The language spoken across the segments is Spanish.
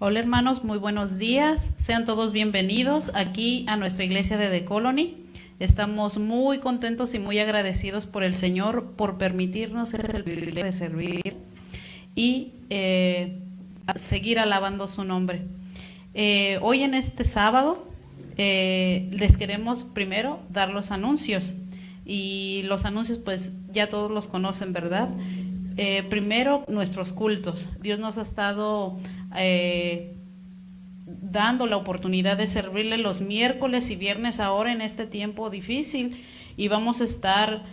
Hola hermanos, muy buenos días. Sean todos bienvenidos aquí a nuestra iglesia de The Colony. Estamos muy contentos y muy agradecidos por el Señor por permitirnos el privilegio de servir y seguir alabando su nombre. Hoy en este sábado les queremos primero dar los anuncios. Y los anuncios pues ya todos los conocen, ¿verdad? Primero, nuestros cultos. Dios nos ha estado dando la oportunidad de servirle los miércoles y viernes ahora en este tiempo difícil, y vamos a estar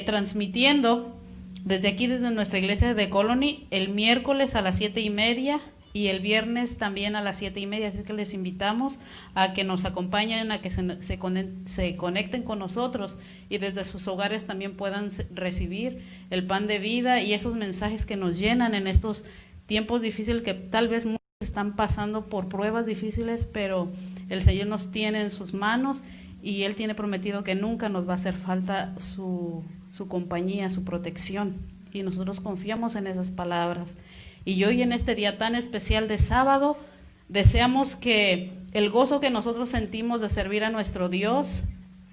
transmitiendo desde aquí, desde nuestra iglesia de Colony, el miércoles a las 7:30 y el viernes también a las 7:30, así que les invitamos a que nos acompañen, a que se conecten con nosotros y desde sus hogares también puedan recibir el pan de vida y esos mensajes que nos llenan en estos tiempos difíciles que tal vez muchos están pasando por pruebas difíciles, pero el Señor nos tiene en sus manos y Él tiene prometido que nunca nos va a hacer falta su compañía, su protección, y nosotros confiamos en esas palabras. Y hoy en este día tan especial de sábado, deseamos que el gozo que nosotros sentimos de servir a nuestro Dios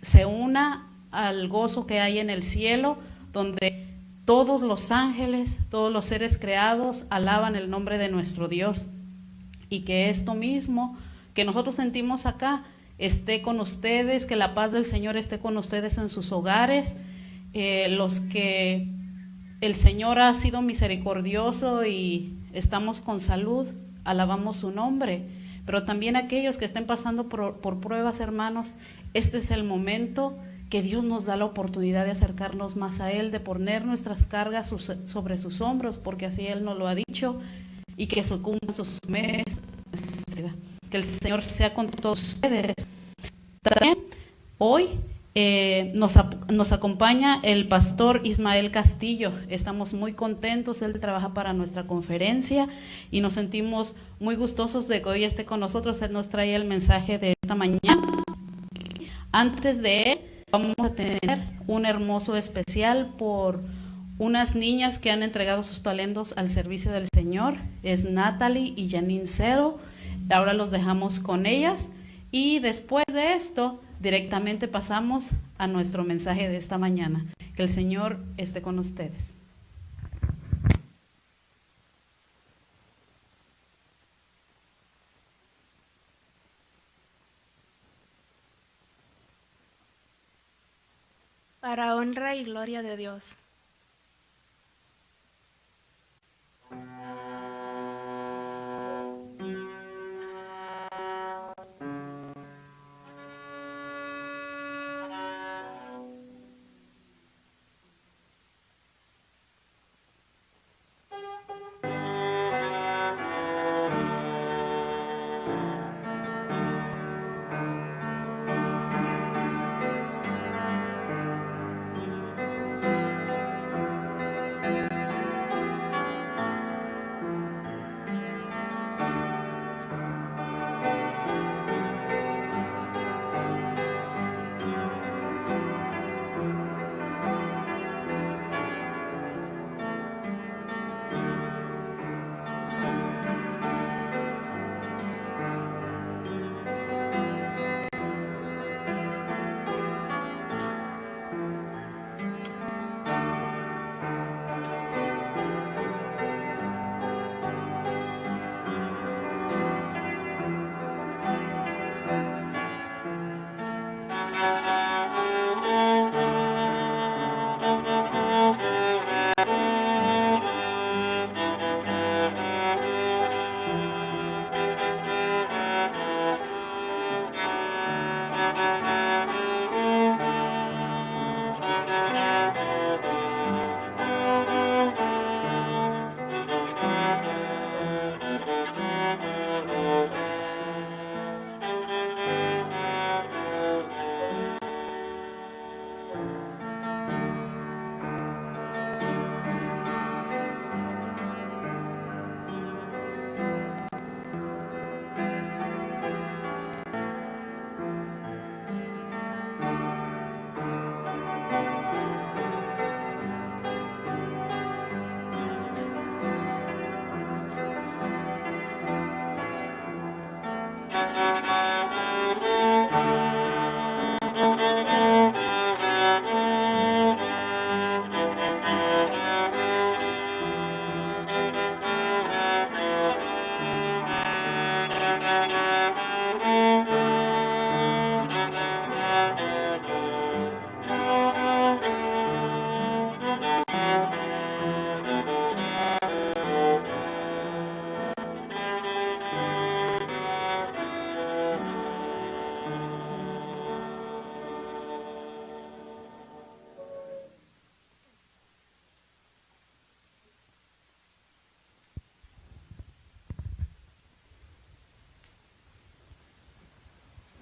se una al gozo que hay en el cielo, donde todos los ángeles, todos los seres creados alaban el nombre de nuestro Dios, y que esto mismo que nosotros sentimos acá esté con ustedes, que la paz del Señor esté con ustedes en sus hogares, los que el Señor ha sido misericordioso y estamos con salud, alabamos su nombre. Pero también aquellos que estén pasando por pruebas, hermanos, este es el momento que Dios nos da la oportunidad de acercarnos más a Él, de poner nuestras cargas sobre sus hombros, porque así Él nos lo ha dicho, y que sucumban sus meses. Que el Señor sea con todos ustedes. También hoy nos acompaña el pastor Ismael Castillo. Estamos muy contentos, él trabaja para nuestra conferencia y nos sentimos muy gustosos de que hoy esté con nosotros. Él nos trae el mensaje de esta mañana. Antes de él vamos a tener un hermoso especial por unas niñas que han entregado sus talentos al servicio del Señor. Es Natalie y Janine Cero. Ahora los dejamos con ellas y después de esto directamente pasamos a nuestro mensaje de esta mañana. Que el Señor esté con ustedes. Para honra y gloria de Dios.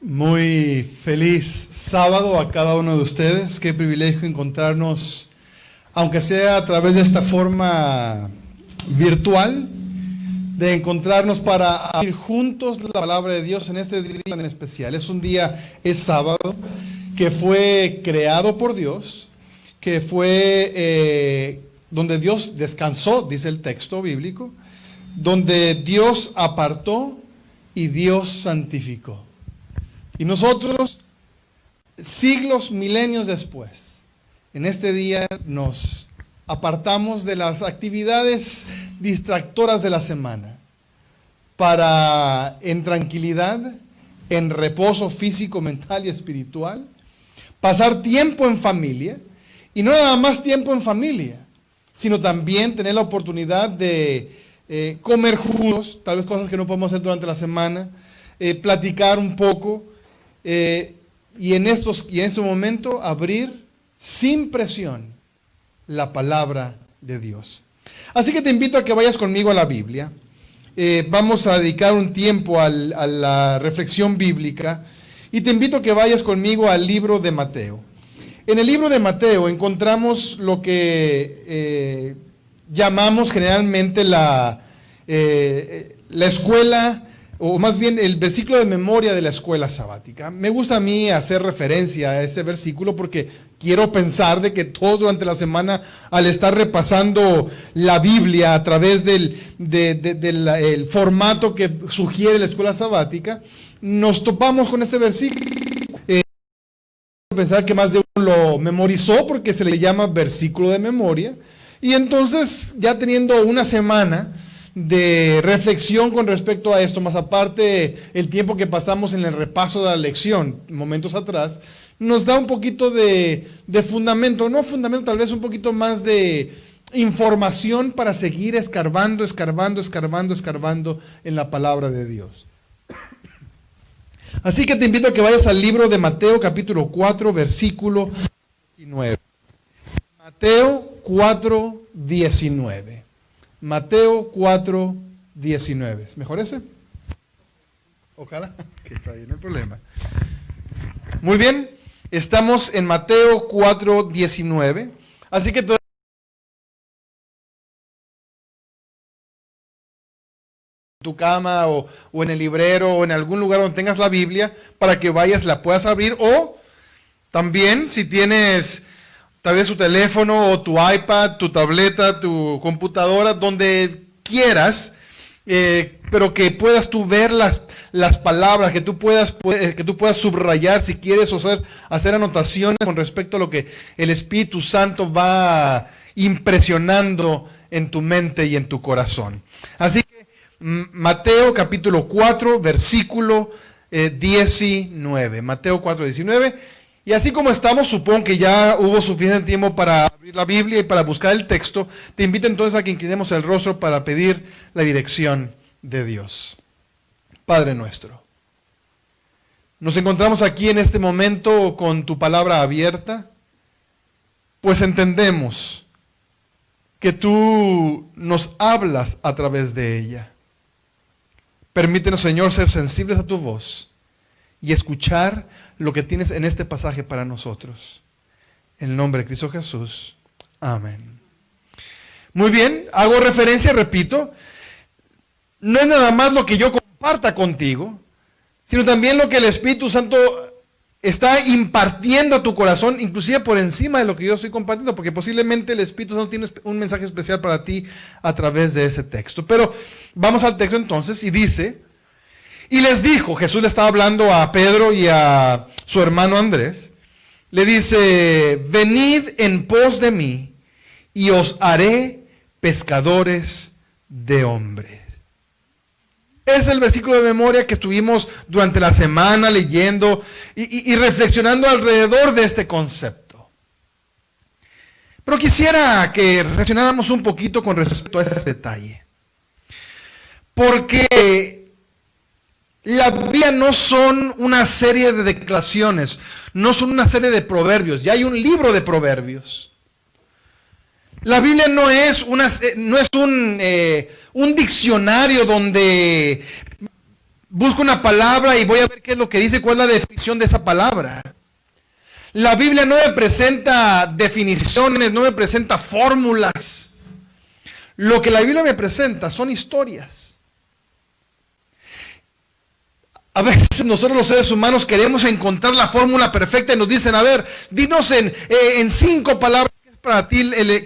Muy feliz sábado a cada uno de ustedes. Qué privilegio encontrarnos, aunque sea a través de esta forma virtual, de encontrarnos para abrir juntos la palabra de Dios en este día tan especial. Es sábado, que fue creado por Dios, que fue donde Dios descansó, dice el texto bíblico, donde Dios apartó y Dios santificó. Y nosotros, siglos, milenios después, en este día nos apartamos de las actividades distractoras de la semana para, en tranquilidad, en reposo físico, mental y espiritual, pasar tiempo en familia, y no nada más tiempo en familia, sino también tener la oportunidad de comer juntos, tal vez cosas que no podemos hacer durante la semana, platicar un poco, y en este momento abrir sin presión la palabra de Dios. Así que te invito a que vayas conmigo a la Biblia. Vamos a dedicar un tiempo a la reflexión bíblica, y te invito a que vayas conmigo al libro de Mateo. En el libro de Mateo encontramos lo que llamamos generalmente la escuela, o más bien el versículo de memoria de la escuela sabática. Me gusta a mí hacer referencia a ese versículo porque quiero pensar de que todos durante la semana, al estar repasando la Biblia a través del formato que sugiere la escuela sabática, nos topamos con este versículo. Pensar que más de uno lo memorizó porque se le llama versículo de memoria. Y entonces, ya teniendo una semana de reflexión con respecto a esto, más aparte el tiempo que pasamos en el repaso de la lección momentos atrás, nos da un poquito de fundamento, no fundamento, tal vez un poquito más de información para seguir escarbando en la palabra de Dios. Así que te invito a que vayas al libro de Mateo capítulo 4, versículo 19. Mateo 4, 19. Mateo 4, 19. ¿Es mejor ese? Ojalá, que está bien, no hay problema. Muy bien, estamos en Mateo 4, 19. Así que tu cama o en el librero o en algún lugar donde tengas la Biblia para que vayas, la puedas abrir, o también si tienes tal vez tu teléfono o tu iPad, tu tableta, tu computadora, donde quieras, pero que puedas tú ver las palabras, que tú puedas subrayar si quieres, o hacer anotaciones con respecto a lo que el Espíritu Santo va impresionando en tu mente y en tu corazón. Así que Mateo capítulo 4, versículo 19. Mateo 4, 19. Y así como estamos, supongo que ya hubo suficiente tiempo para abrir la Biblia y para buscar el texto. Te invito entonces a que inclinemos el rostro para pedir la dirección de Dios. Padre nuestro, nos encontramos aquí en este momento con tu palabra abierta, pues entendemos que tú nos hablas a través de ella. Permítenos, Señor, ser sensibles a tu voz y escuchar lo que tienes en este pasaje para nosotros. En el nombre de Cristo Jesús. Amén. Muy bien, hago referencia, repito, no es nada más lo que yo comparta contigo, sino también lo que el Espíritu Santo está impartiendo a tu corazón, inclusive por encima de lo que yo estoy compartiendo, porque posiblemente el Espíritu Santo tiene un mensaje especial para ti a través de ese texto. Pero vamos al texto entonces, y dice: y les dijo, Jesús le estaba hablando a Pedro y a su hermano Andrés, le dice: venid en pos de mí, y os haré pescadores de hombres. Es el versículo de memoria que estuvimos durante la semana leyendo y reflexionando alrededor de este concepto. Pero quisiera que reflexionáramos un poquito con respecto a este detalle. Porque la Biblia no son una serie de declaraciones, no son una serie de proverbios. Ya hay un libro de proverbios. La Biblia no es un diccionario donde busco una palabra y voy a ver qué es lo que dice, cuál es la definición de esa palabra. La Biblia no me presenta definiciones, no me presenta fórmulas. Lo que la Biblia me presenta son historias. A veces nosotros los seres humanos queremos encontrar la fórmula perfecta y nos dicen, a ver, dinos en 5 palabras qué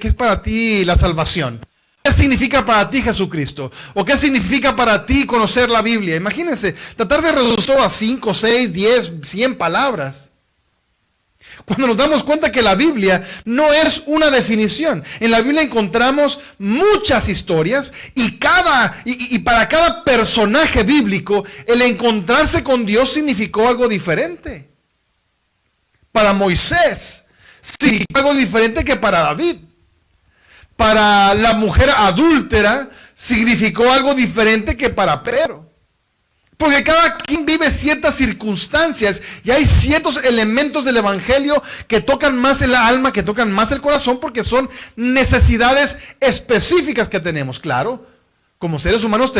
es para ti la salvación. ¿Qué significa para ti Jesucristo? ¿O qué significa para ti conocer la Biblia? Imagínense, tratar de reducir todo a 5, 6, 10, 100 palabras. Cuando nos damos cuenta que la Biblia no es una definición. En la Biblia encontramos muchas historias y para cada personaje bíblico el encontrarse con Dios significó algo diferente. Para Moisés significó algo diferente que para David. Para la mujer adúltera significó algo diferente que para Pedro. Porque cada quien vive ciertas circunstancias y hay ciertos elementos del evangelio que tocan más el alma, que tocan más el corazón, porque son necesidades específicas que tenemos. Claro, como seres humanos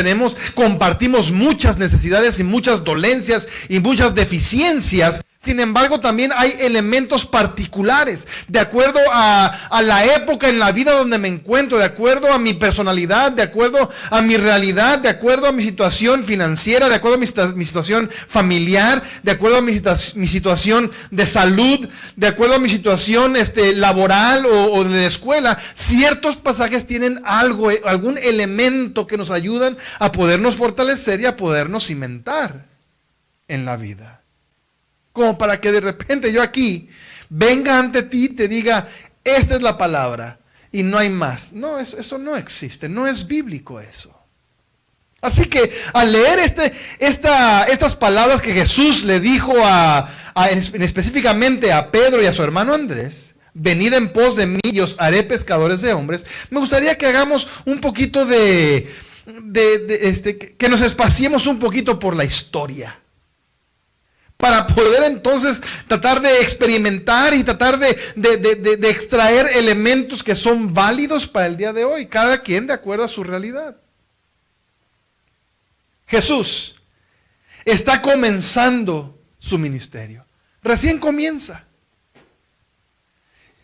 compartimos muchas necesidades y muchas dolencias y muchas deficiencias. Sin embargo, también hay elementos particulares, de acuerdo a la época en la vida donde me encuentro, de acuerdo a mi personalidad, de acuerdo a mi realidad, de acuerdo a mi situación financiera, de acuerdo a mi situación familiar, de acuerdo a mi situación de salud, de acuerdo a mi situación laboral o de la escuela. Ciertos pasajes tienen algún elemento que nos ayudan a podernos fortalecer y a podernos cimentar en la vida. Como para que de repente yo aquí venga ante ti y te diga, esta es la palabra y no hay más. No, eso no existe, no es bíblico eso. Así que al leer estas palabras que Jesús le dijo específicamente a Pedro y a su hermano Andrés, venid en pos de mí y os haré pescadores de hombres, me gustaría que hagamos un poquito que nos espaciemos un poquito por la historia. Para poder entonces tratar de experimentar y tratar de extraer elementos que son válidos para el día de hoy, cada quien de acuerdo a su realidad. Jesús está comenzando su ministerio. Recién comienza.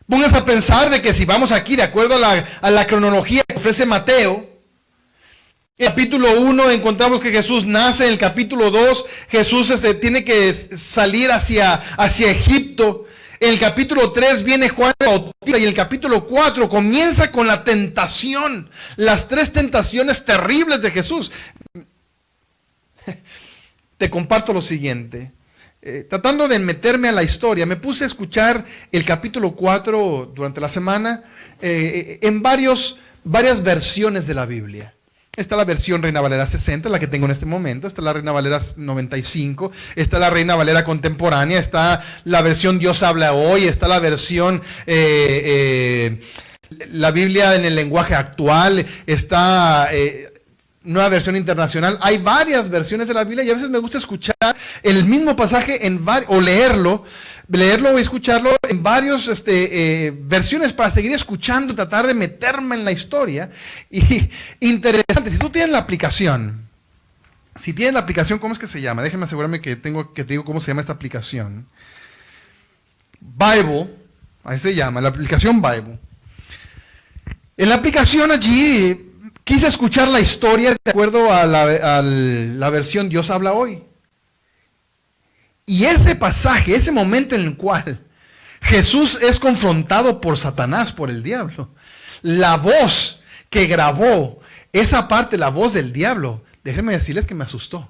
Pónganse a pensar de que si vamos aquí de acuerdo a la cronología que ofrece Mateo, en el capítulo 1 encontramos que Jesús nace. En el capítulo 2 Jesús tiene que salir hacia Egipto. En el capítulo 3 viene Juan el Bautista y el capítulo 4 comienza con la tentación. Las 3 tentaciones terribles de Jesús. Te comparto lo siguiente. Tratando de meterme a la historia, me puse a escuchar el capítulo 4 durante la semana en varias versiones de la Biblia. Está la versión Reina Valera 60, la que tengo en este momento. Está la Reina Valera 95. Está la Reina Valera contemporánea. Está la versión Dios habla hoy. Está la versión la Biblia en el lenguaje actual. Está nueva versión internacional. Hay varias versiones de la Biblia y a veces me gusta escuchar el mismo pasaje o leerlo o escucharlo en varias versiones para seguir escuchando, tratar de meterme en la historia. Y interesante, si tú tienes la aplicación, ¿cómo es que se llama? Déjame asegurarme que te digo cómo se llama esta aplicación. Bible, ahí se llama, la aplicación Bible. En la aplicación allí quise escuchar la historia de acuerdo a la versión Dios habla hoy. Y ese pasaje, ese momento en el cual Jesús es confrontado por Satanás, por el diablo, la voz que grabó esa parte, la voz del diablo, déjenme decirles que me asustó.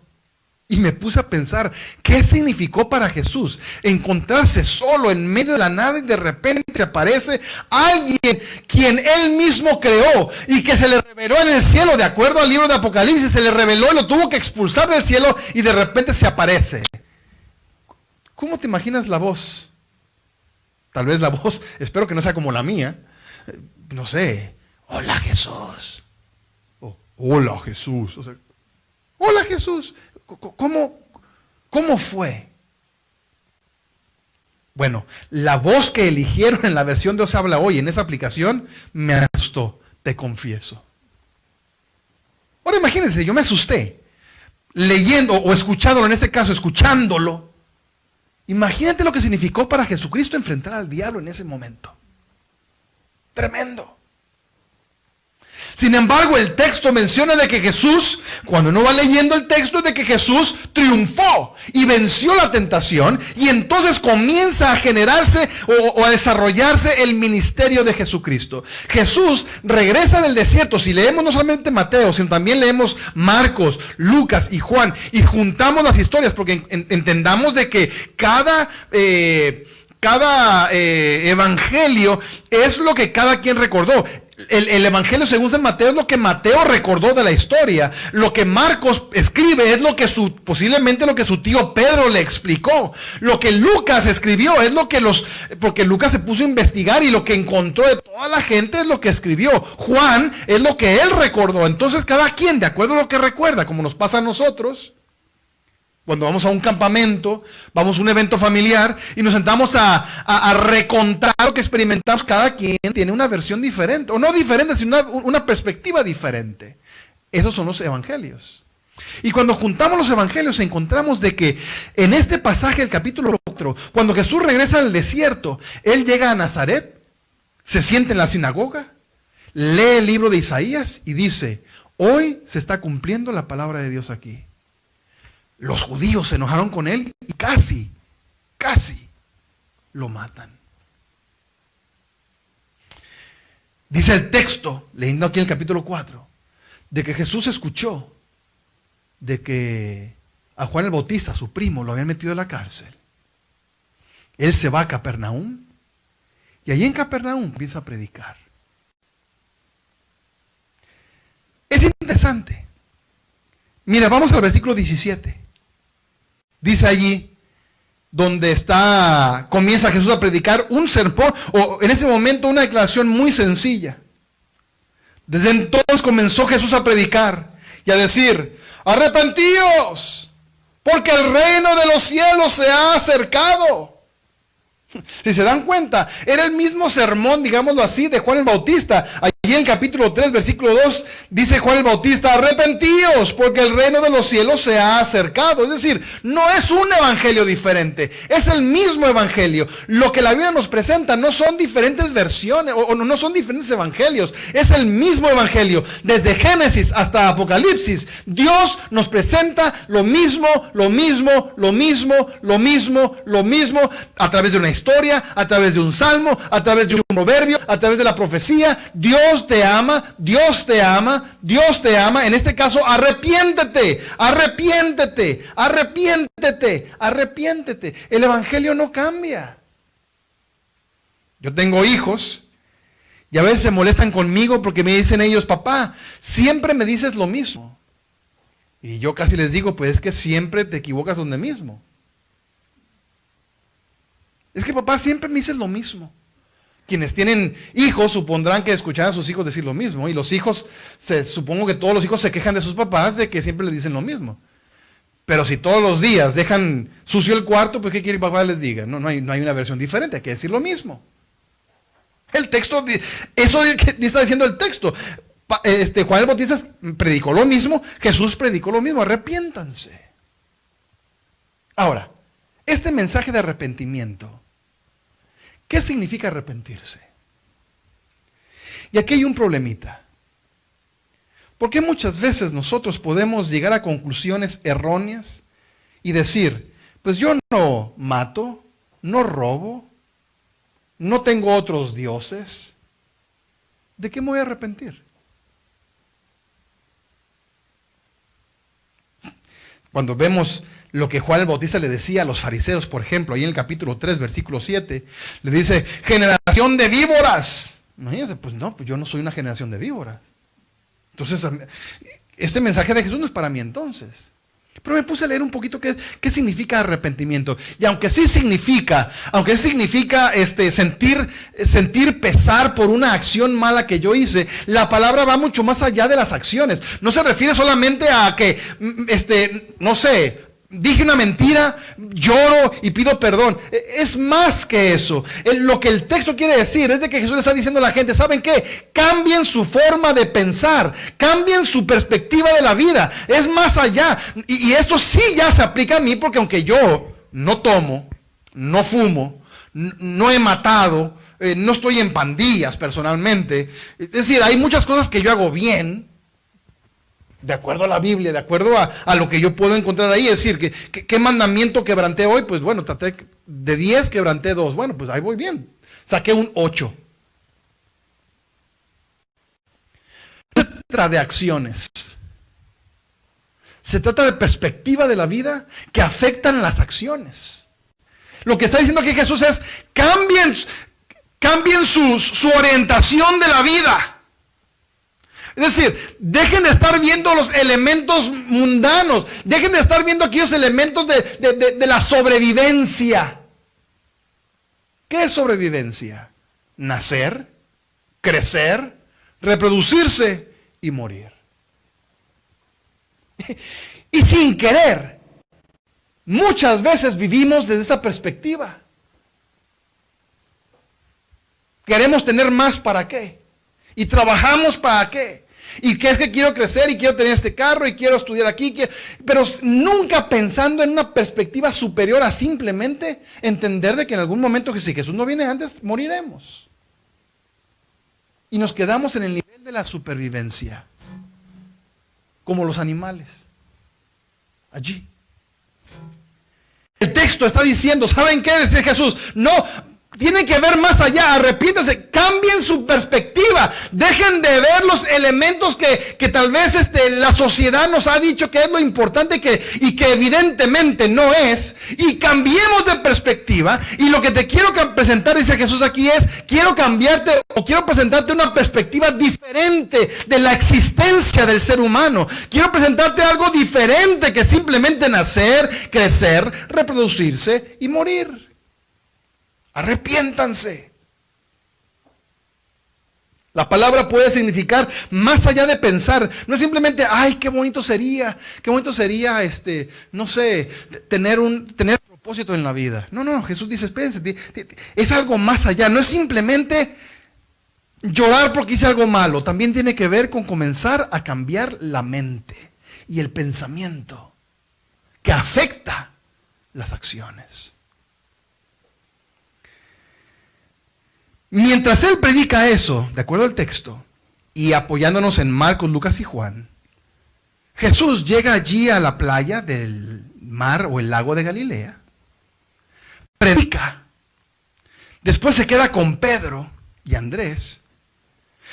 Y me puse a pensar, ¿qué significó para Jesús encontrarse solo en medio de la nada y de repente se aparece alguien quien él mismo creó y que se le reveló en el cielo? De acuerdo al libro de Apocalipsis, se le reveló y lo tuvo que expulsar del cielo y de repente se aparece. ¿Cómo te imaginas la voz? Tal vez la voz, espero que no sea como la mía, no sé, hola Jesús. Hola Jesús. O sea, hola Jesús. ¿Cómo fue? Bueno, la voz que eligieron en la versión Dios habla hoy, en esa aplicación, me asustó, te confieso. Ahora imagínense, yo me asusté. leyendo o escuchándolo, en este caso escuchándolo, imagínate lo que significó para Jesucristo enfrentar al diablo en ese momento. Tremendo. Sin embargo, el texto menciona de que Jesús, cuando uno va leyendo el texto, de que Jesús triunfó y venció la tentación, y entonces comienza a generarse o a desarrollarse el ministerio de Jesucristo. Jesús regresa del desierto. Si leemos no solamente Mateo, sino también leemos Marcos, Lucas y Juan, y juntamos las historias, porque entendamos de que cada evangelio es lo que cada quien recordó. El evangelio según San Mateo es lo que Mateo recordó de la historia. Lo que Marcos escribe es lo que posiblemente lo que su tío Pedro le explicó. Lo que Lucas escribió es lo que porque Lucas se puso a investigar y lo que encontró de toda la gente es lo que escribió. Juan es lo que él recordó. Entonces cada quien, de acuerdo a lo que recuerda, como nos pasa a nosotros, cuando vamos a un campamento, vamos a un evento familiar y nos sentamos a recontar lo que experimentamos, cada quien tiene una versión diferente, o no diferente, sino una perspectiva diferente. Esos son los evangelios. Y cuando juntamos los evangelios encontramos de que en este pasaje del capítulo 4, cuando Jesús regresa al desierto, Él llega a Nazaret, se sienta en la sinagoga, lee el libro de Isaías y dice, hoy se está cumpliendo la palabra de Dios aquí. Los judíos se enojaron con él y casi lo matan. Dice el texto, leyendo aquí el capítulo 4, de que Jesús escuchó de que a Juan el Bautista, su primo, lo habían metido en la cárcel. Él se va a Capernaum y allí en Capernaum empieza a predicar. Es interesante. Mira, vamos al versículo 17. Dice allí, donde comienza Jesús a predicar un sermón, o en ese momento una declaración muy sencilla. Desde entonces comenzó Jesús a predicar y a decir, arrepentíos, porque el reino de los cielos se ha acercado. Si se dan cuenta, era el mismo sermón, digámoslo así, de Juan el Bautista. Allí en capítulo 3, versículo 2, dice Juan el Bautista, arrepentíos, porque el reino de los cielos se ha acercado. Es decir, no es un evangelio diferente, es el mismo evangelio. Lo que la Biblia nos presenta no son diferentes versiones, o no son diferentes evangelios, es el mismo evangelio. Desde Génesis hasta Apocalipsis, Dios nos presenta lo mismo, a través de una historia, a través de un salmo, a través de un proverbio, a través de la profecía. Dios te ama, Dios te ama, Dios te ama. En este caso, arrepiéntete. El evangelio no cambia. Yo tengo hijos y a veces se molestan conmigo porque me dicen ellos, papá, siempre me dices lo mismo. Y yo casi les digo, pues es que siempre te equivocas donde mismo. Es que papá siempre me dices lo mismo. Quienes tienen hijos supondrán que escucharán a sus hijos decir lo mismo. Y los hijos, supongo que todos los hijos se quejan de sus papás de que siempre les dicen lo mismo. Pero si todos los días dejan sucio el cuarto, pues ¿qué quiere que papá les diga? No hay una versión diferente, hay que decir lo mismo. El texto, eso está diciendo el texto. Juan el Bautista predicó lo mismo, Jesús predicó lo mismo, arrepiéntanse. Ahora, este mensaje de arrepentimiento, ¿qué significa arrepentirse? Y aquí hay un problemita. Porque muchas veces nosotros podemos llegar a conclusiones erróneas y decir, pues yo no mato, no robo, no tengo otros dioses. ¿De qué me voy a arrepentir? Cuando vemos lo que Juan el Bautista le decía a los fariseos, por ejemplo, ahí en el capítulo 3, versículo 7, le dice, generación de víboras. Imagínense, pues no, pues yo no soy una generación de víboras. Entonces, este mensaje de Jesús no es para mí entonces. Pero me puse a leer un poquito qué significa arrepentimiento. Y aunque sí significa sentir pesar por una acción mala que yo hice, la palabra va mucho más allá de las acciones. No se refiere solamente a que, no sé, dije una mentira, lloro y pido perdón. Es más que eso. Lo que el texto quiere decir es de que Jesús le está diciendo a la gente, ¿saben qué? Cambien su forma de pensar, cambien su perspectiva de la vida. Es más allá. Y esto sí ya se aplica a mí, porque aunque yo no tomo, no fumo, no he matado, no estoy en pandillas personalmente. Es decir, hay muchas cosas que yo hago bien, de acuerdo a la Biblia, de acuerdo a lo que yo puedo encontrar ahí. Es decir, ¿qué mandamiento quebranté hoy? Pues bueno, traté de 10, quebranté 2. Bueno, pues ahí voy bien. Saqué un 8. Se trata de acciones. Se trata de perspectiva de la vida que afectan las acciones. Lo que está diciendo aquí Jesús es, cambien su orientación de la vida. Es decir, dejen de estar viendo los elementos mundanos, dejen de estar viendo aquellos elementos de la sobrevivencia. ¿Qué es sobrevivencia? Nacer, crecer, reproducirse y morir. Y sin querer, muchas veces vivimos desde esa perspectiva. Queremos tener más, ¿para qué? Y trabajamos ¿para qué? Y que es que quiero crecer y quiero tener este carro y quiero estudiar aquí, pero nunca pensando en una perspectiva superior a simplemente entender de que en algún momento, que si Jesús no viene antes, moriremos. Y nos quedamos en el nivel de la supervivencia, como los animales, allí. El texto está diciendo, ¿saben qué? Dice Jesús, no, tienen que ver más allá, arrepiéntanse, cambien su perspectiva, dejen de ver los elementos que tal vez la sociedad nos ha dicho que es lo importante y que evidentemente no es, y cambiemos de perspectiva. Y lo que te quiero presentar, dice Jesús aquí, es, quiero cambiarte o quiero presentarte una perspectiva diferente de la existencia del ser humano. Quiero presentarte algo diferente que simplemente nacer, crecer, reproducirse y morir. Arrepiéntanse. La palabra puede significar más allá de pensar. No es simplemente, ay, qué bonito sería, no sé, tener propósito en la vida. No, Jesús dice, espérense, es algo más allá. No es simplemente llorar porque hice algo malo. También tiene que ver con comenzar a cambiar la mente y el pensamiento que afecta las acciones. Mientras él predica eso, de acuerdo al texto, y apoyándonos en Marcos, Lucas y Juan, Jesús llega allí a la playa del mar o el lago de Galilea, predica, después se queda con Pedro y Andrés,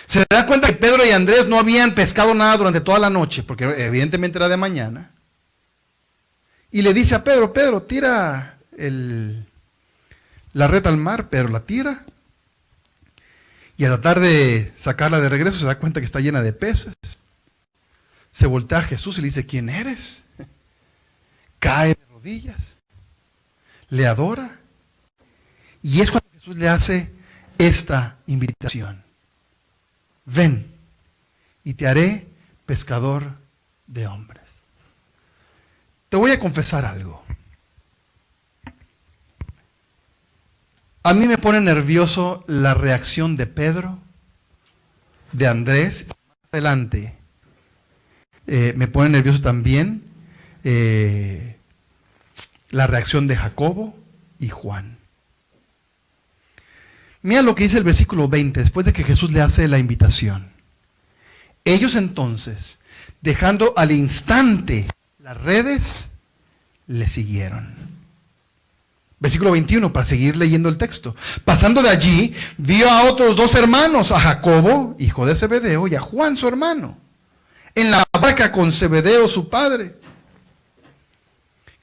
se da cuenta que Pedro y Andrés no habían pescado nada durante toda la noche, porque evidentemente era de mañana, y le dice a Pedro, tira la red al mar. Pedro la tira, y a tratar de sacarla de regreso se da cuenta que está llena de peces. Se voltea a Jesús y le dice, ¿quién eres? Cae de rodillas, le adora. Y es cuando Jesús le hace esta invitación. Ven y te haré pescador de hombres. Te voy a confesar algo. A mí me pone nervioso la reacción de Pedro, de Andrés, más adelante. Me pone nervioso también la reacción de Jacobo y Juan. Mira lo que dice el versículo 20, después de que Jesús le hace la invitación. Ellos entonces, dejando al instante las redes, le siguieron. Versículo 21, para seguir leyendo el texto. Pasando de allí, vio a otros 2 hermanos, a Jacobo, hijo de Zebedeo, y a Juan, su hermano, en la barca con Zebedeo, su padre,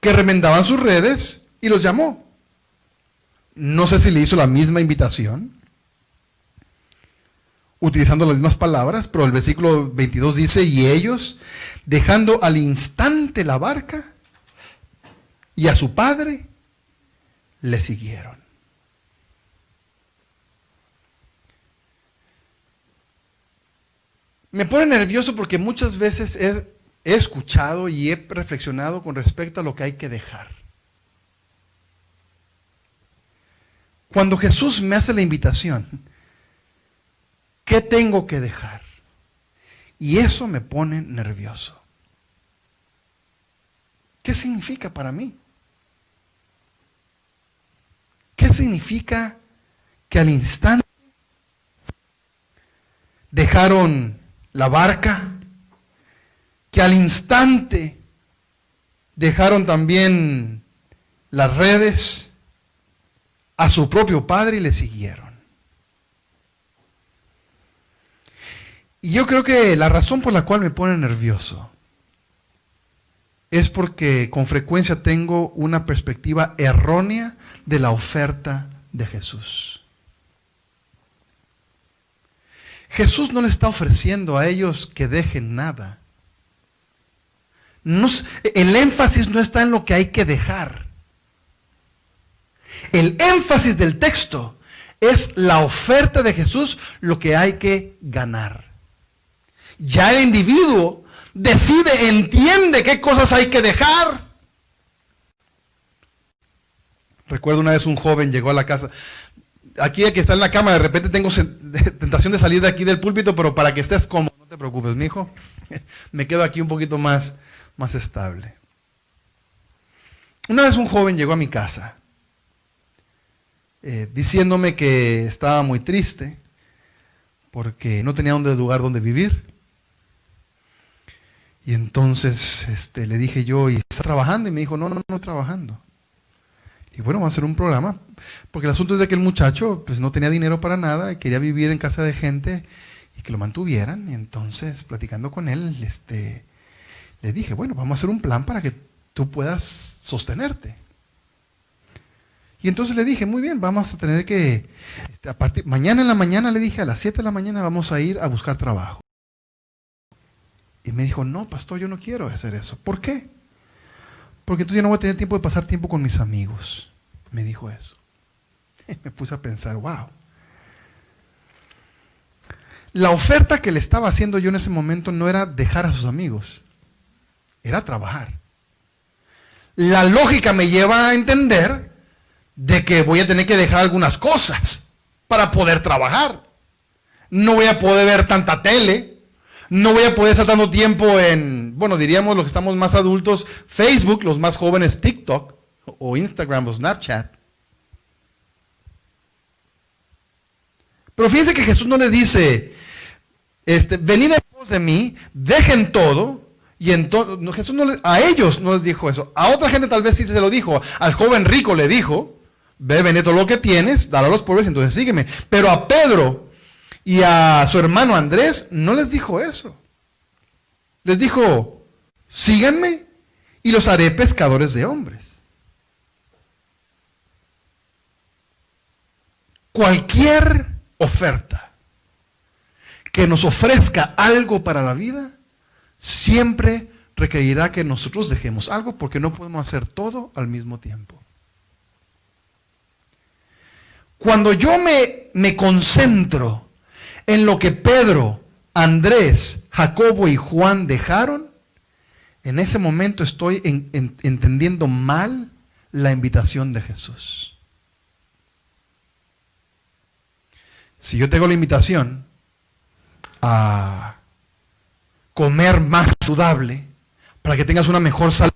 que remendaban sus redes, y los llamó. No sé si le hizo la misma invitación, utilizando las mismas palabras, pero el versículo 22 dice, y ellos, dejando al instante la barca, y a su padre, le siguieron. Me pone nervioso porque muchas veces he escuchado y he reflexionado con respecto a lo que hay que dejar. Cuando Jesús me hace la invitación, ¿qué tengo que dejar? Y eso me pone nervioso. ¿Qué significa para mí? ¿Qué significa que al instante dejaron la barca? Que al instante dejaron también las redes a su propio padre y le siguieron. Y yo creo que la razón por la cual me pone nervioso es porque con frecuencia tengo una perspectiva errónea de la oferta de Jesús. Jesús no le está ofreciendo a ellos que dejen nada. No, el énfasis no está en lo que hay que dejar. El énfasis del texto es la oferta de Jesús, lo que hay que ganar. Ya el individuo decide, entiende qué cosas hay que dejar. Recuerdo una vez un joven llegó a la casa. Aquí el que está en la cama, de repente tengo tentación de salir de aquí del púlpito, pero para que estés cómodo, no te preocupes, mijo. Me quedo aquí un poquito más estable. Una vez un joven llegó a mi casa diciéndome que estaba muy triste porque no tenía lugar donde vivir. Y entonces le dije yo, ¿y está trabajando? Y me dijo, no trabajando. Y bueno, vamos a hacer un programa, porque el asunto es de que el muchacho pues no tenía dinero para nada y quería vivir en casa de gente y que lo mantuvieran. Y entonces, platicando con él, le dije, bueno, vamos a hacer un plan para que tú puedas sostenerte. Y entonces le dije, muy bien, vamos a tener que, mañana en la mañana, le dije, a las 7 de la mañana vamos a ir a buscar trabajo. Y me dijo, no, pastor, yo no quiero hacer eso. ¿Por qué? Porque entonces yo no voy a tener tiempo de pasar tiempo con mis amigos. Me dijo eso. Me puse a pensar, wow. La oferta que le estaba haciendo yo en ese momento no era dejar a sus amigos, era trabajar. La lógica me lleva a entender de que voy a tener que dejar algunas cosas para poder trabajar. No voy a poder ver tanta tele. No voy a poder estar dando tiempo en, bueno, diríamos los que estamos más adultos, Facebook, los más jóvenes TikTok, o Instagram o Snapchat. Pero fíjense que Jesús no le dice, venid en pos de mí, dejen todo, y entonces, no, Jesús a ellos no les dijo eso. A otra gente tal vez sí se lo dijo. Al joven rico le dijo, ve, vende todo lo que tienes, dale a los pobres, entonces sígueme. Pero a Pedro y a su hermano Andrés no les dijo eso. Les dijo, síganme y los haré pescadores de hombres. Cualquier oferta que nos ofrezca algo para la vida, siempre requerirá que nosotros dejemos algo, porque no podemos hacer todo al mismo tiempo. Cuando yo me concentro en lo que Pedro, Andrés, Jacobo y Juan dejaron, en ese momento estoy entendiendo mal la invitación de Jesús. Si yo tengo la invitación a comer más saludable para que tengas una mejor salud,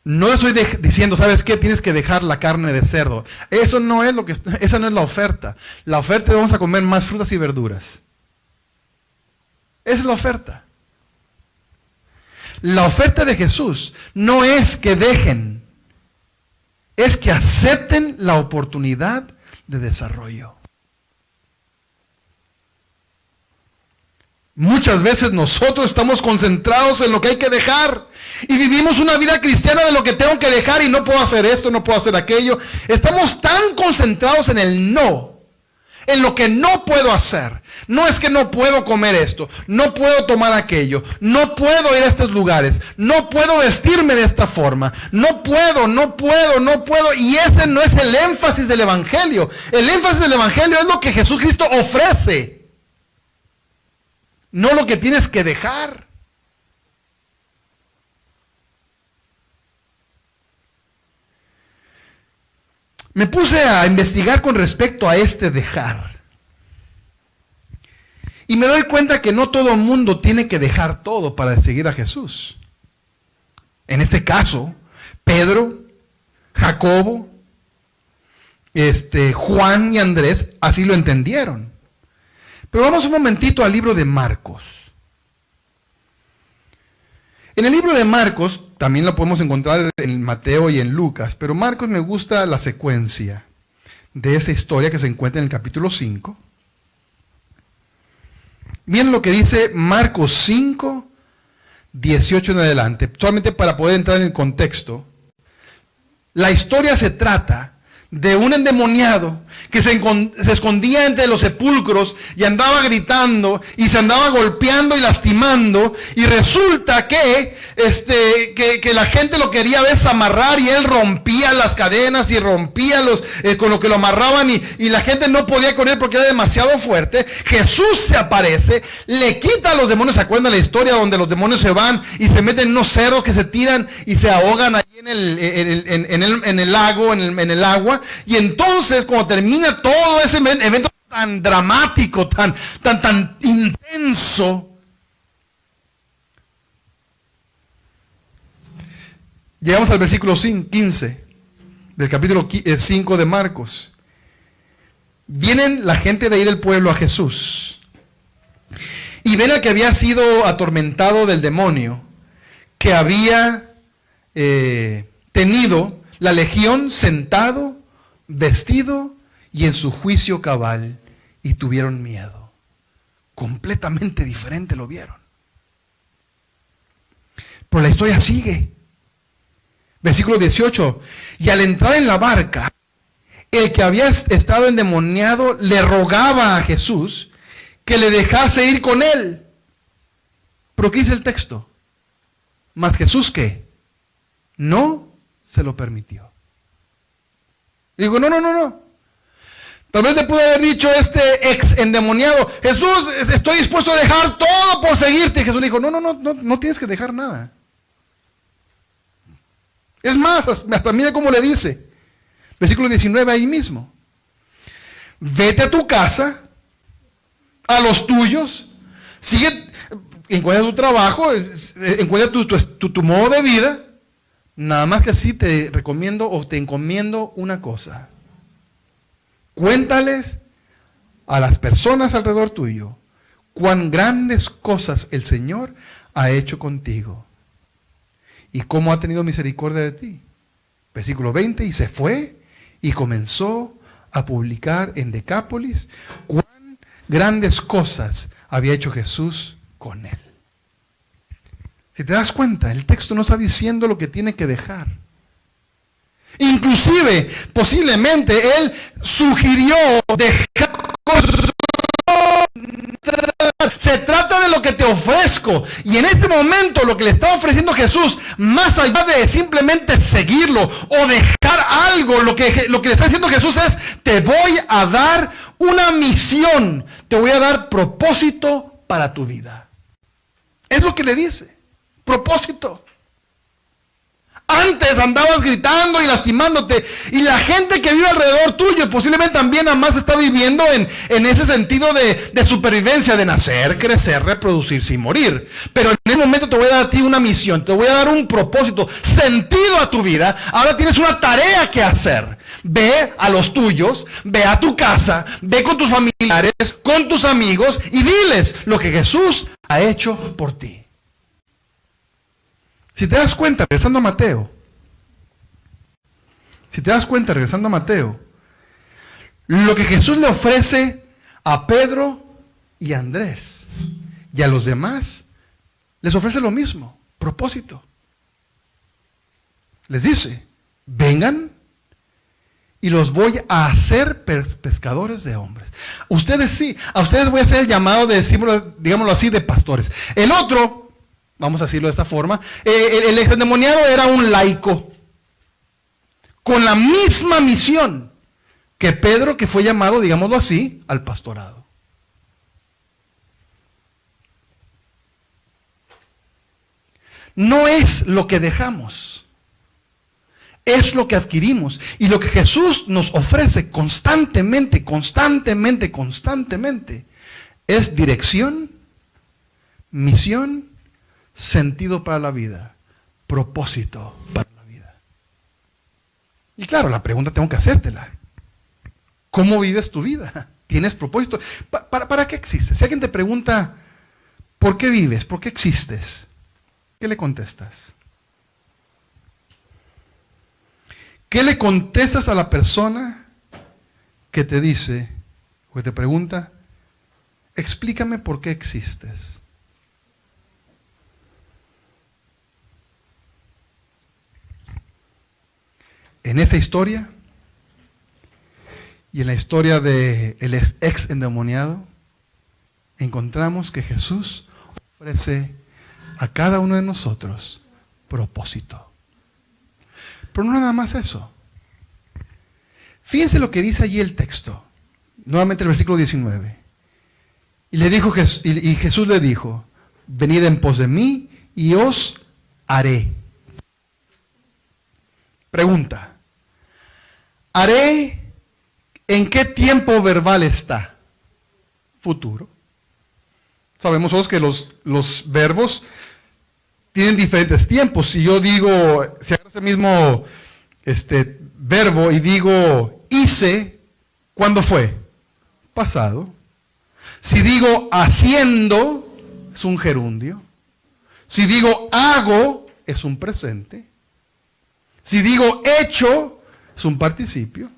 no le estoy diciendo, ¿sabes qué? Tienes que dejar la carne de cerdo. Eso no es esa no es la oferta. La oferta es vamos a comer más frutas y verduras. Esa es la oferta. La oferta de Jesús no es que dejen, es que acepten la oportunidad de desarrollo. Muchas veces nosotros estamos concentrados en lo que hay que dejar y vivimos una vida cristiana de lo que tengo que dejar y no puedo hacer esto, no puedo hacer aquello. Estamos tan concentrados en el no, en lo que no puedo hacer. No es que no puedo comer esto, no puedo tomar aquello, no puedo ir a estos lugares, no puedo vestirme de esta forma, no puedo. Y ese no es el énfasis del Evangelio. El énfasis del Evangelio es lo que Jesucristo ofrece. no lo que tienes que dejar. Me puse a investigar con respecto a este dejar. Y me doy cuenta que no todo el mundo tiene que dejar todo para seguir a Jesús. En este caso, Pedro, Jacobo, Juan y Andrés así lo entendieron. Pero vamos un momentito al libro de Marcos. En el libro de Marcos, también lo podemos encontrar en Mateo y en Lucas, pero Marcos me gusta la secuencia de esta historia que se encuentra en el capítulo 5. Miren lo que dice Marcos 5, 18 en adelante, solamente para poder entrar en el contexto. La historia se trata de un endemoniado que se escondía entre los sepulcros y andaba gritando y se andaba golpeando y lastimando, y resulta que la gente lo quería desamarrar y él rompía las cadenas y rompía con lo que lo amarraban, y la gente no podía con él porque era demasiado fuerte. Jesús se aparece, le quita a los demonios. ¿Se acuerdan la historia donde los demonios se van y se meten en unos cerros que se tiran y se ahogan ahí en el lago, en el agua? Y entonces, cuando termina todo ese evento tan dramático, tan intenso, llegamos al versículo 15 del capítulo 5 de Marcos. Vienen la gente de ahí del pueblo a Jesús y ven al que había sido atormentado del demonio, que había tenido la legión sentado, vestido y en su juicio cabal, y tuvieron miedo. Completamente diferente lo vieron. Pero la historia sigue. Versículo 18. Y al entrar en la barca, el que había estado endemoniado le rogaba a Jesús que le dejase ir con él. ¿Pero qué dice el texto? Mas Jesús, ¿qué? No se lo permitió. Digo, no. Tal vez le pudo haber dicho ex endemoniado: Jesús, estoy dispuesto a dejar todo por seguirte. Y Jesús le dijo, no tienes que dejar nada. Es más, hasta mira cómo le dice. Versículo 19 ahí mismo. Vete a tu casa, a los tuyos, encuentra tu trabajo, encuentra tu modo de vida. Nada más que así te recomiendo o te encomiendo una cosa. Cuéntales a las personas alrededor tuyo cuán grandes cosas el Señor ha hecho contigo y cómo ha tenido misericordia de ti. Versículo 20, y se fue y comenzó a publicar en Decápolis cuán grandes cosas había hecho Jesús con él. Si te das cuenta, el texto no está diciendo lo que tiene que dejar. Inclusive, posiblemente, él sugirió dejar cosas. Se trata de lo que te ofrezco. Y en este momento lo que le está ofreciendo Jesús, más allá de simplemente seguirlo o dejar algo, lo que le está diciendo Jesús es: te voy a dar una misión, te voy a dar propósito para tu vida. Es lo que le dice. Propósito. Antes andabas gritando y lastimándote, y la gente que vive alrededor tuyo posiblemente también nada más está viviendo en ese sentido de supervivencia, de nacer, crecer, reproducirse y morir. Pero en este momento te voy a dar a ti una misión, te voy a dar un propósito, sentido a tu vida. Ahora tienes una tarea que hacer. Ve a los tuyos, ve a tu casa, ve con tus familiares, con tus amigos, y diles lo que Jesús ha hecho por ti. Si te das cuenta, regresando a Mateo, lo que Jesús le ofrece a Pedro y a Andrés y a los demás, les ofrece lo mismo, propósito. Les dice: vengan y los voy a hacer pescadores de hombres. Ustedes sí, a ustedes voy a hacer el llamado de, digámoslo así, de pastores. El otro, vamos a decirlo de esta forma, el endemoniado era un laico con la misma misión que Pedro, que fue llamado, digámoslo así, al pastorado. no es lo que dejamos, es lo que adquirimos. Y lo que Jesús nos ofrece constantemente, es dirección, misión, sentido para la vida, propósito para la vida. Y claro, la pregunta tengo que hacértela. ¿Cómo vives tu vida? ¿Tienes propósito? ¿Para qué existes? Si alguien te pregunta, ¿por qué vives? ¿Por qué existes? ¿Qué le contestas? ¿Qué le contestas a la persona que te dice, o que te pregunta, explícame por qué existes? En esa historia, y en la historia del ex endemoniado, encontramos que Jesús ofrece a cada uno de nosotros propósito. Pero no nada más eso. Fíjense lo que dice allí el texto. Nuevamente el versículo 19. Y Jesús le dijo, venid en pos de mí y os haré. Pregunta. ¿Haré en qué tiempo verbal está? Futuro. Sabemos todos que los verbos tienen diferentes tiempos. Si yo digo, si agarro ese mismo verbo y digo hice, ¿cuándo fue? Pasado. Si digo haciendo, es un gerundio. Si digo hago, es un presente. Si digo hecho, es un participio.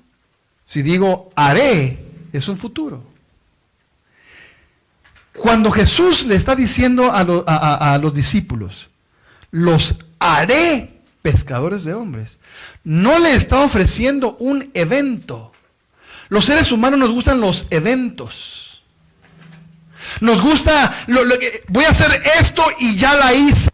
Si digo haré, es un futuro. Cuando Jesús le está diciendo a los discípulos, los haré pescadores de hombres, no le está ofreciendo un evento. Los seres humanos nos gustan los eventos. Nos gusta, voy a hacer esto y ya la hice.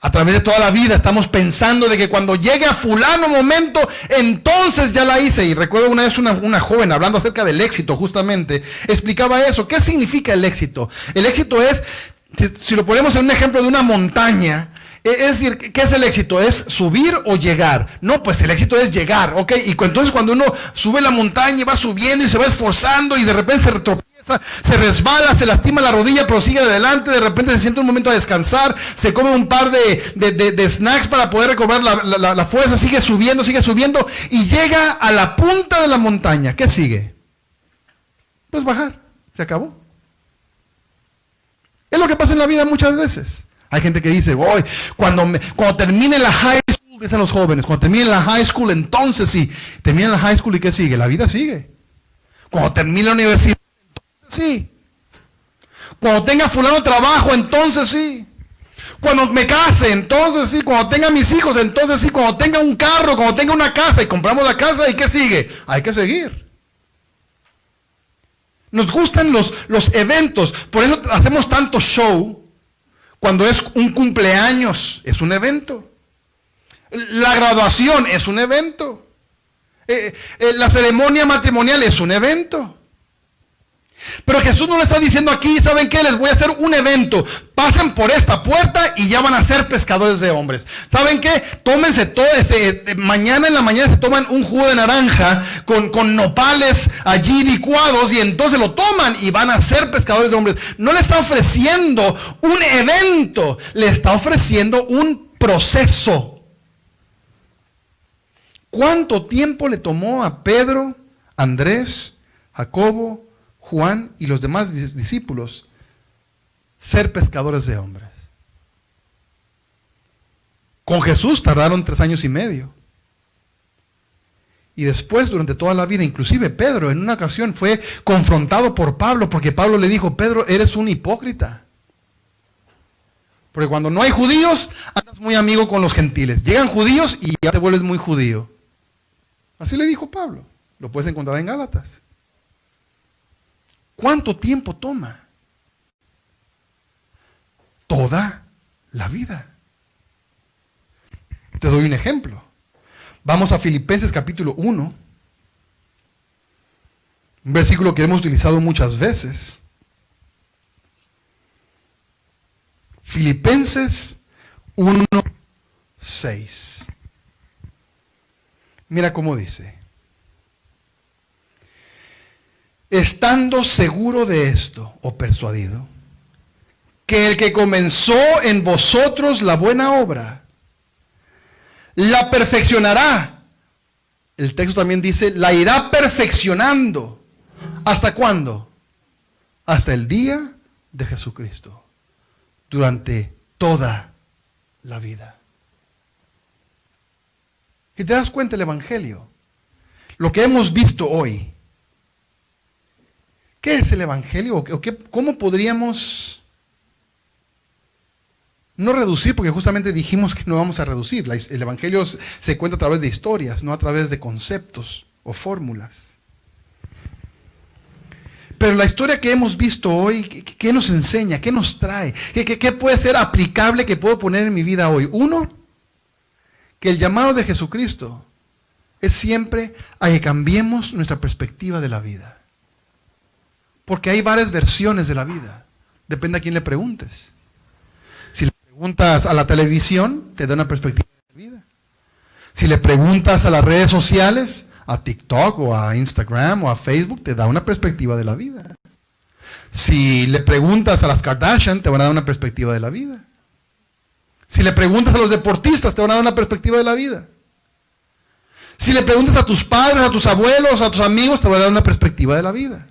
A través de toda la vida estamos pensando de que cuando llegue a fulano momento, entonces ya la hice. Y recuerdo una vez una joven hablando acerca del éxito, justamente, explicaba eso. ¿Qué significa el éxito? El éxito es, si lo ponemos en un ejemplo de una montaña, es decir, ¿qué es el éxito? ¿Es subir o llegar? No, pues el éxito es llegar, ¿ok? Y entonces cuando uno sube la montaña y va subiendo y se va esforzando y de repente se tropieza, se resbala, se lastima la rodilla, pero sigue adelante, de repente se siente un momento a descansar, se come un par de snacks para poder recobrar la fuerza, sigue subiendo y llega a la punta de la montaña. ¿Qué sigue? Pues bajar, se acabó. Es lo que pasa en la vida muchas veces. Hay gente que dice, cuando termine la high school, dicen los jóvenes, cuando termine la high school, entonces sí. Termina la high school y ¿qué sigue? La vida sigue. Cuando termine la universidad, entonces sí. Cuando tenga fulano trabajo, entonces sí. Cuando me case, entonces sí. Cuando tenga mis hijos, entonces sí. Cuando tenga un carro, cuando tenga una casa y compramos la casa, ¿y qué sigue? Hay que seguir. Nos gustan los eventos, por eso hacemos tanto show. Cuando es un cumpleaños, es un evento. La graduación es un evento. La ceremonia matrimonial es un evento. Pero Jesús no le está diciendo aquí, ¿saben qué? Les voy a hacer un evento. Pasen por esta puerta y ya van a ser pescadores de hombres. ¿Saben qué? Tómense todo mañana en la mañana se toman un jugo de naranja con nopales allí licuados y entonces lo toman y van a ser pescadores de hombres. No le está ofreciendo un evento, le está ofreciendo un proceso. ¿Cuánto tiempo le tomó a Pedro, Andrés, Jacobo, Juan y los demás discípulos ser pescadores de hombres? Con Jesús tardaron 3 años y medio. Y después, durante toda la vida, inclusive Pedro en una ocasión fue confrontado por Pablo, porque Pablo le dijo, Pedro, eres un hipócrita. Porque cuando no hay judíos, andas muy amigo con los gentiles. Llegan judíos y ya te vuelves muy judío. Así le dijo Pablo. Lo puedes encontrar en Gálatas. ¿Cuánto tiempo toma? Toda la vida. Te doy un ejemplo. Vamos a Filipenses capítulo 1. Un versículo que hemos utilizado muchas veces. Filipenses 1:6. Mira cómo dice. Estando seguro de esto, o persuadido, que el que comenzó en vosotros la buena obra, la perfeccionará. El texto también dice, la irá perfeccionando. ¿Hasta cuándo? Hasta el día de Jesucristo. Durante toda la vida. Y te das cuenta el Evangelio. Lo que hemos visto hoy. ¿Qué es el Evangelio? ¿Cómo podríamos no reducir? Porque justamente dijimos que no vamos a reducir. El Evangelio se cuenta a través de historias, no a través de conceptos o fórmulas. Pero la historia que hemos visto hoy, ¿qué nos enseña? ¿Qué nos trae? ¿Qué puede ser aplicable que puedo poner en mi vida hoy? Uno, que el llamado de Jesucristo es siempre a que cambiemos nuestra perspectiva de la vida. Porque hay varias versiones de la vida. Depende a quién le preguntes. Si le preguntas a la televisión, te da una perspectiva de la vida. Si le preguntas a las redes sociales, a TikTok o a Instagram o a Facebook, te da una perspectiva de la vida. Si le preguntas a las Kardashian, te van a dar una perspectiva de la vida. Si le preguntas a los deportistas, te van a dar una perspectiva de la vida. Si le preguntas a tus padres, a tus abuelos, a tus amigos, te van a dar una perspectiva de la vida.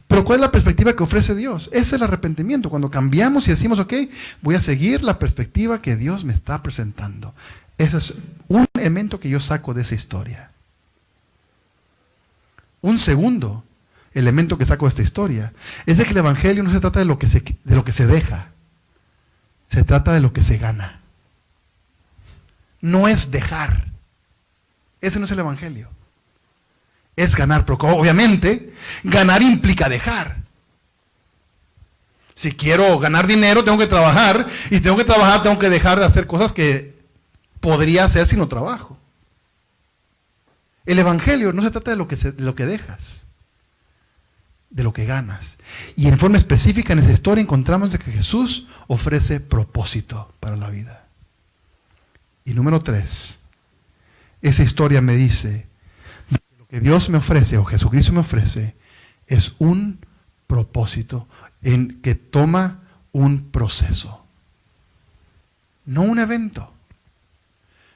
Pero ¿cuál es la perspectiva que ofrece Dios? Ese es el arrepentimiento, cuando cambiamos y decimos, ok, voy a seguir la perspectiva que Dios me está presentando. Eso es un elemento que yo saco de esa historia. Un segundo elemento que saco de esta historia es de que el Evangelio no se trata de lo que se deja, se trata de lo que se gana. No es dejar. Ese no es el Evangelio. Es ganar, pero obviamente ganar implica dejar. Si quiero ganar dinero, tengo que trabajar, y si tengo que trabajar, tengo que dejar de hacer cosas que podría hacer si no trabajo. El Evangelio no se trata de lo que dejas, de lo que ganas. Y en forma específica en esa historia encontramos de que Jesús ofrece propósito para la vida. Y número 3, esa historia me dice que Dios me ofrece, o Jesucristo me ofrece, es un propósito en que toma un proceso. No un evento.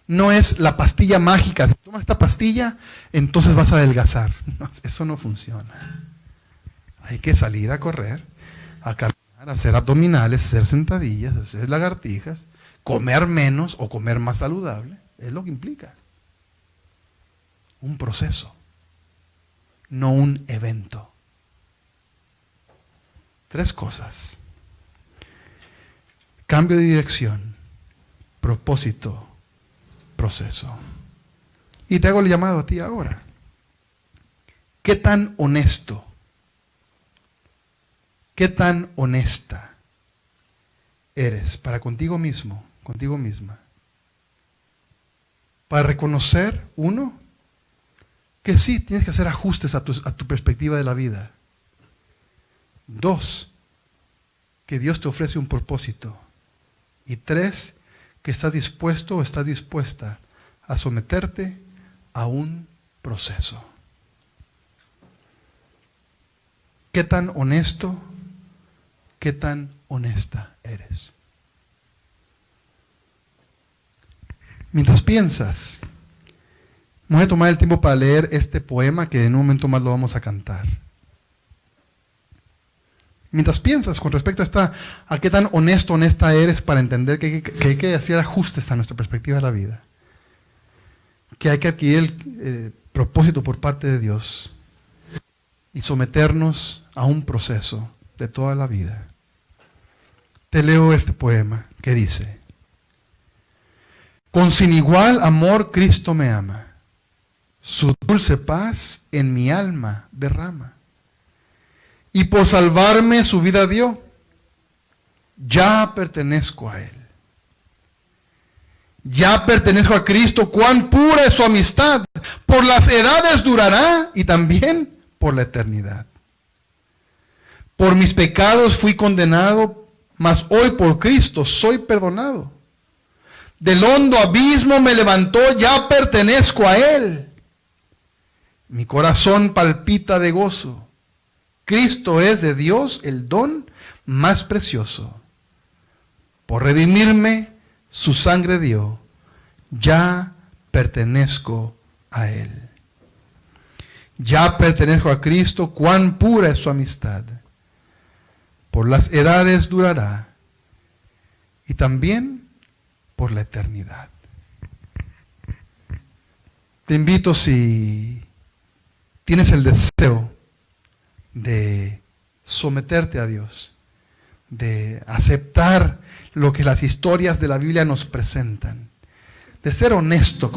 No es la pastilla mágica. Si tomas esta pastilla, entonces vas a adelgazar. No, eso no funciona. Hay que salir a correr, a caminar, a hacer abdominales, hacer sentadillas, hacer lagartijas, comer menos o comer más saludable. Es lo que implica. Un proceso. No un evento. 3 cosas. Cambio de dirección, propósito, proceso. Y te hago el llamado a ti ahora. ¿Qué tan honesto? ¿Qué tan honesta eres para contigo mismo, contigo misma? Para reconocer, uno, que sí, tienes que hacer ajustes a tu perspectiva de la vida. 2, que Dios te ofrece un propósito. Y 3, que estás dispuesto o estás dispuesta a someterte a un proceso. ¿Qué tan honesto, qué tan honesta eres? Mientras piensas, me voy a tomar el tiempo para leer este poema que en un momento más lo vamos a cantar. Mientras piensas con respecto a qué tan honesto, honesta eres para entender que hay que hacer ajustes a nuestra perspectiva de la vida, que hay que adquirir el propósito por parte de Dios y someternos a un proceso de toda la vida. Te leo este poema que dice: con sin igual amor Cristo me ama. Su dulce paz en mi alma derrama. Y por salvarme su vida dio. Ya pertenezco a Él. Ya pertenezco a Cristo. Cuán pura es su amistad. Por las edades durará y también por la eternidad. Por mis pecados fui condenado, mas hoy por Cristo soy perdonado. Del hondo abismo me levantó, ya pertenezco a Él. Mi corazón palpita de gozo. Cristo es de Dios el don más precioso. Por redimirme, su sangre dio. Ya pertenezco a Él. Ya pertenezco a Cristo, cuán pura es su amistad. Por las edades durará y también por la eternidad. Te invito, si tienes el deseo de someterte a Dios, de aceptar lo que las historias de la Biblia nos presentan, de ser honesto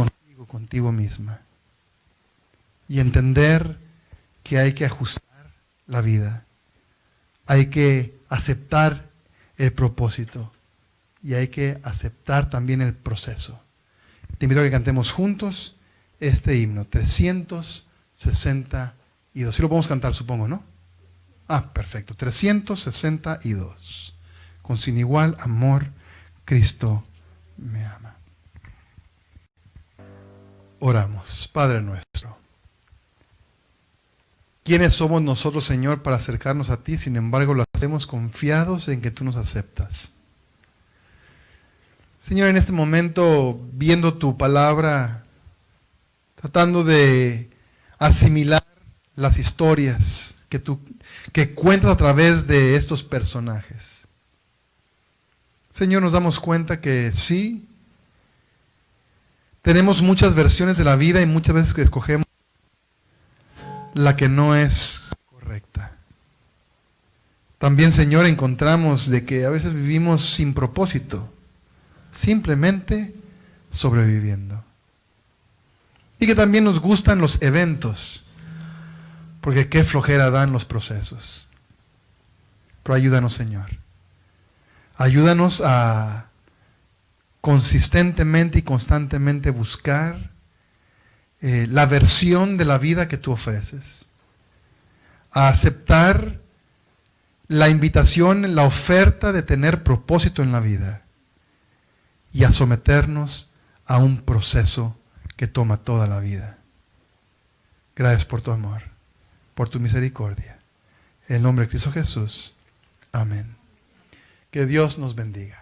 contigo misma y entender que hay que ajustar la vida, hay que aceptar el propósito y hay que aceptar también el proceso. Te invito a que cantemos juntos este himno, 362. Sí lo podemos cantar, supongo, ¿no? Perfecto. 362. Con sin igual amor, Cristo me ama. Oramos. Padre nuestro, ¿quiénes somos nosotros, Señor, para acercarnos a ti? Sin embargo, lo hacemos confiados en que tú nos aceptas. Señor, en este momento, viendo tu palabra, tratando de asimilar las historias que cuentas a través de estos personajes, Señor, nos damos cuenta que sí, tenemos muchas versiones de la vida y muchas veces que escogemos la que no es correcta. También, Señor, encontramos de que a veces vivimos sin propósito, simplemente sobreviviendo. Y que también nos gustan los eventos, porque qué flojera dan los procesos. Pero ayúdanos, Señor. Ayúdanos a consistentemente y constantemente buscar la versión de la vida que tú ofreces. A aceptar la invitación, la oferta de tener propósito en la vida. Y a someternos a un proceso que toma toda la vida. Gracias por tu amor, por tu misericordia. En el nombre de Cristo Jesús. Amén. Que Dios nos bendiga.